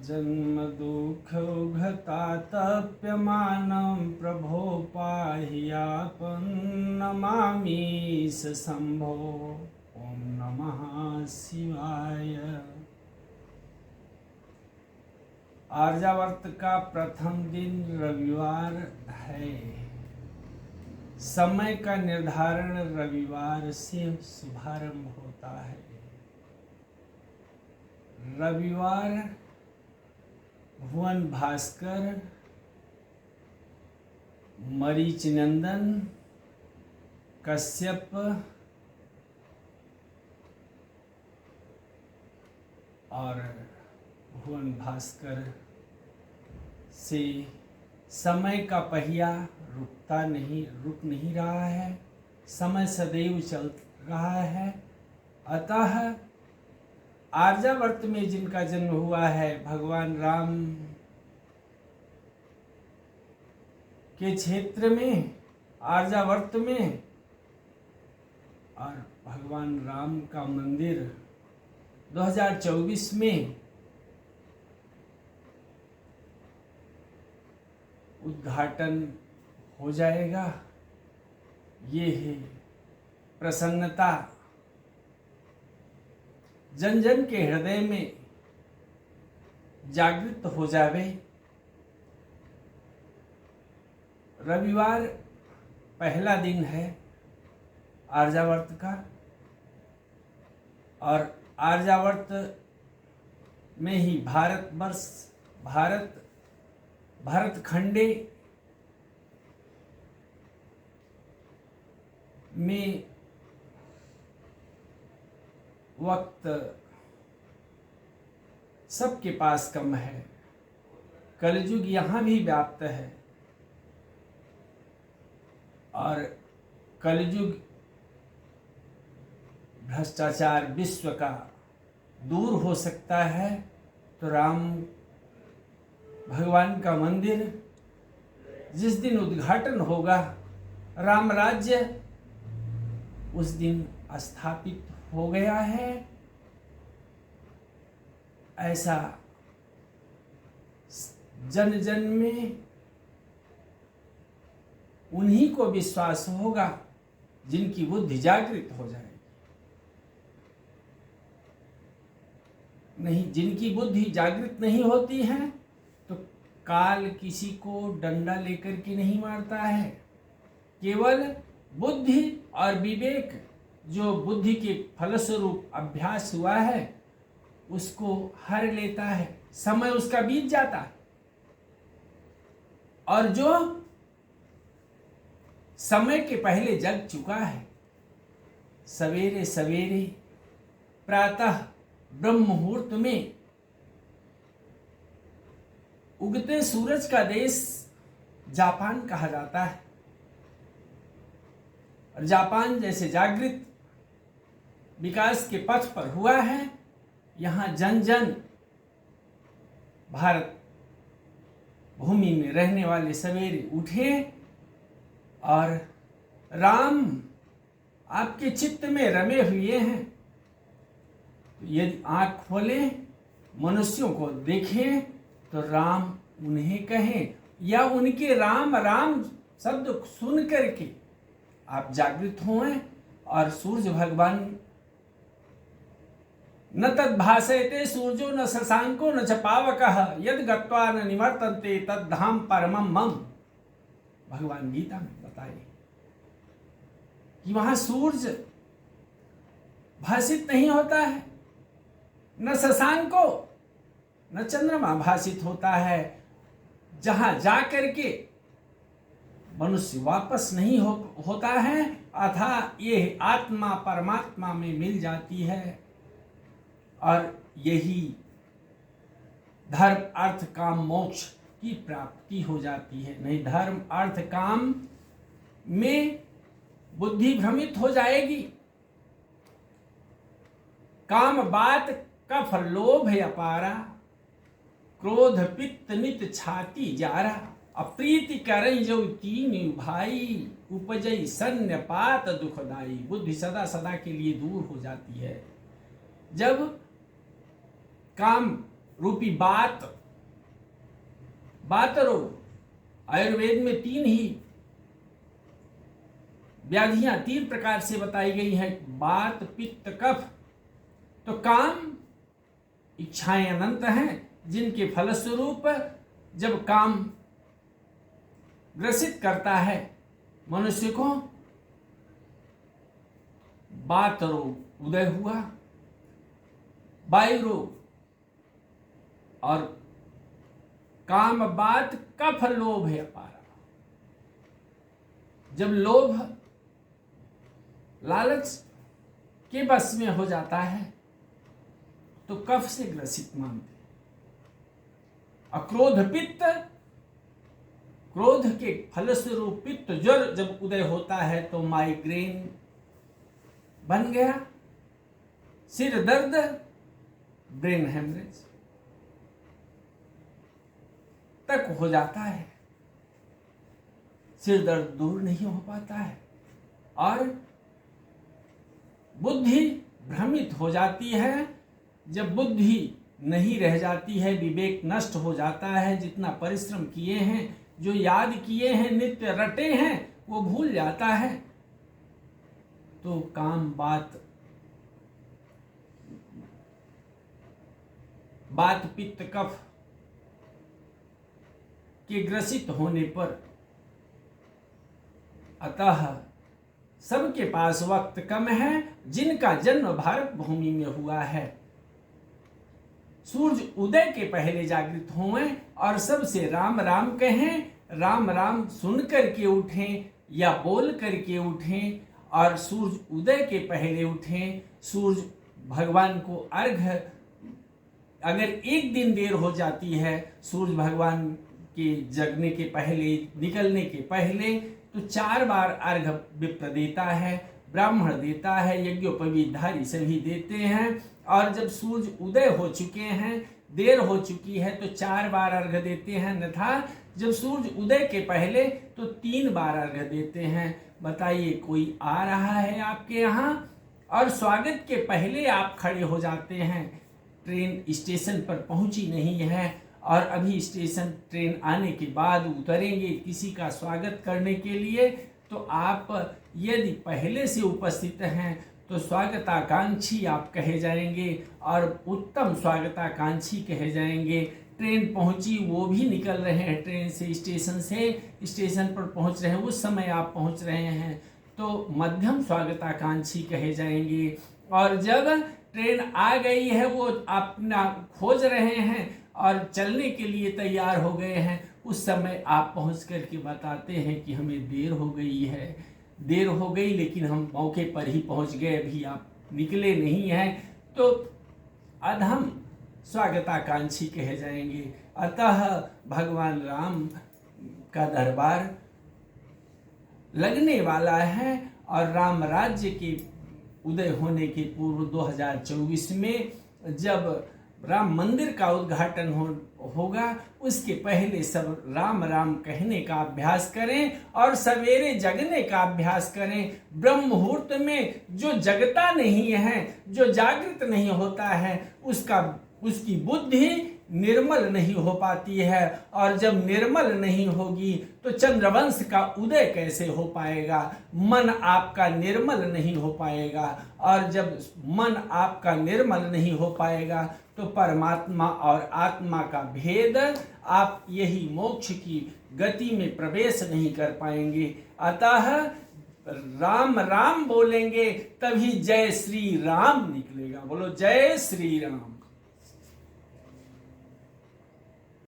जन्म दुख उघतातप्यमानं प्रभो पाह्यापं नमामि शंभो। ओम नमः शिवाय। आर्यावर्त का प्रथम दिन रविवार है। समय का निर्धारण रविवार से शुभारंभ होता है। रविवार भुवन भास्कर, मरीच नंदन, कश्यप और भुवन भास्कर से समय का पहिया रुक नहीं रहा है। समय सदैव चल रहा है। अतः आर्यावर्त में जिनका जन्म हुआ है, भगवान राम के क्षेत्र में, आर्यावर्त में, और भगवान राम का मंदिर 2024 में उद्घाटन हो जाएगा। ये है प्रसन्नता जन जन के हृदय में जागृत हो जावे। रविवार पहला दिन है आर्यावर्त का, और आर्यावर्त में ही भारत खंडे में वक्त सबके पास कम है। कलयुग यहाँ भी व्याप्त है, और कलयुग भ्रष्टाचार विश्व का दूर हो सकता है तो राम भगवान का मंदिर जिस दिन उद्घाटन होगा, राम राज्य उस दिन स्थापित हो गया है, ऐसा जन जन में उन्हीं को विश्वास होगा जिनकी बुद्धि जागृत हो जाएगी। नहीं, जिनकी बुद्धि जागृत नहीं होती है तो काल किसी को डंडा लेकर के नहीं मारता है। केवल बुद्धि और विवेक, जो बुद्धि के फलस्वरूप अभ्यास हुआ है, उसको हर लेता है। समय उसका बीत जाता है, और जो समय के पहले जग चुका है, सवेरे सवेरे प्रातः ब्रह्म मुहूर्त में उगते सूरज का देश जापान कहा जाता है। और जापान जैसे जागृत विकास के पथ पर हुआ है, यहाँ जन जन भारत भूमि में रहने वाले सवेरे उठे और राम आपके चित्त में रमे हुए हैं। यदि आँख खोले, मनुष्यों को देखें, तो राम उन्हें कहें, या उनके राम राम शब्द सुन करके आप जागृत हों। और सूर्य भगवान न तद्भासयते सूर्यो न शशांको न च पावकः यद गत्वा न निवर्तन्ते तद्धाम परमं मम। भगवान गीता में बताए कि वहां सूर्य भाषित नहीं होता है, न शशांको न चंद्रमा भाषित होता है। जहां जाकर के मनुष्य वापस नहीं होता है, अथा ये आत्मा परमात्मा में मिल जाती है। और यही धर्म अर्थ काम मोक्ष की प्राप्ति हो जाती है। नहीं, धर्म अर्थ काम में बुद्धि भ्रमित हो जाएगी। काम बात कफ लोभ अपारा, क्रोध पित्त नित छाती जारा, अप्रीति करई जो तीन भाई, उपजई सन्न्यपात दुखदाई। बुद्धि सदा सदा के लिए दूर हो जाती है। जब काम रूपी बात रोग। आयुर्वेद में 3 ही व्याधियां 3 प्रकार से बताई गई हैं, बात पित्त कफ। तो काम इच्छाएं अनंत हैं, जिनके फलस्वरूप जब काम ग्रसित करता है मनुष्य को, बात रोग उदय हुआ, वायु रोग और काम बात कफ लोभ है अपारा। जब लोभ लालच के बस में हो जाता है तो कफ से ग्रसित मानते हैं। अक्रोध पित्त, क्रोध के फलस्वरूप पित्त ज्वर जब उदय होता है तो माइग्रेन बन गया, सिर दर्द, ब्रेन हेमरेज तक हो जाता है। सिर दर्द दूर नहीं हो पाता है और बुद्धि भ्रमित हो जाती है। जब बुद्धि नहीं रह जाती है, विवेक नष्ट हो जाता है, जितना परिश्रम किए हैं, जो याद किए हैं, नित्य रटे हैं, वो भूल जाता है। तो काम बात पित्त कफ के ग्रसित होने पर, अतः सबके पास वक्त कम है, जिनका जन्म भारत भूमि में हुआ है, सूरज उदय के पहले जागृत हों और सबसे राम राम कहें। राम राम सुन करके उठें या बोल करके उठें और सूरज उदय के पहले उठें। सूरज भगवान को अर्घ, अगर एक दिन देर हो जाती है सूरज भगवान के जगने के पहले, निकलने के पहले, तो 4 बार अर्घ विप्र देता है, ब्राह्मण देता है, यज्ञोपवीतधारी सभी देते हैं। और जब सूरज उदय हो चुके हैं, देर हो चुकी है, तो 4 बार अर्घ देते हैं, अन्यथा जब सूरज उदय के पहले तो 3 बार अर्घ देते हैं। बताइए, कोई आ रहा है आपके यहाँ और स्वागत के पहले आप खड़े हो जाते हैं, ट्रेन स्टेशन पर पहुंची नहीं है और अभी स्टेशन ट्रेन आने के बाद उतरेंगे किसी का स्वागत करने के लिए, तो आप यदि पहले से उपस्थित हैं तो स्वागताकांक्षी आप कहे जाएंगे और उत्तम स्वागताकांक्षी कहे जाएंगे। ट्रेन पहुंची, वो भी निकल रहे हैं ट्रेन से, स्टेशन पर पहुंच रहे हैं, उस समय आप पहुंच रहे हैं तो मध्यम स्वागताकांक्षी कहे जाएंगे। और जब ट्रेन आ गई है, वो अपना खोज रहे हैं और चलने के लिए तैयार हो गए हैं, उस समय आप पहुंच करके बताते हैं कि हमें देर हो गई, लेकिन हम मौके पर ही पहुंच गए, अभी आप निकले नहीं हैं, तो अधम स्वागताकांक्षी कहे जाएंगे। अतः भगवान राम का दरबार लगने वाला है और राम राज्य के उदय होने के पूर्व 2024 में जब राम मंदिर का उद्घाटन होगा, उसके पहले सब राम राम कहने का अभ्यास करें और सवेरे जगने का अभ्यास करें। ब्रह्म मुहूर्त में जो जगता नहीं है, जो जागृत नहीं होता है, उसकी बुद्धि निर्मल नहीं हो पाती है, और जब निर्मल नहीं होगी तो चंद्रवंश का उदय कैसे हो पाएगा। मन आपका निर्मल नहीं हो पाएगा, और जब मन आपका निर्मल नहीं हो पाएगा तो परमात्मा और आत्मा का भेद, आप यही मोक्ष की गति में प्रवेश नहीं कर पाएंगे। अतः राम राम बोलेंगे तभी जय श्री राम निकलेगा। बोलो जय श्री राम।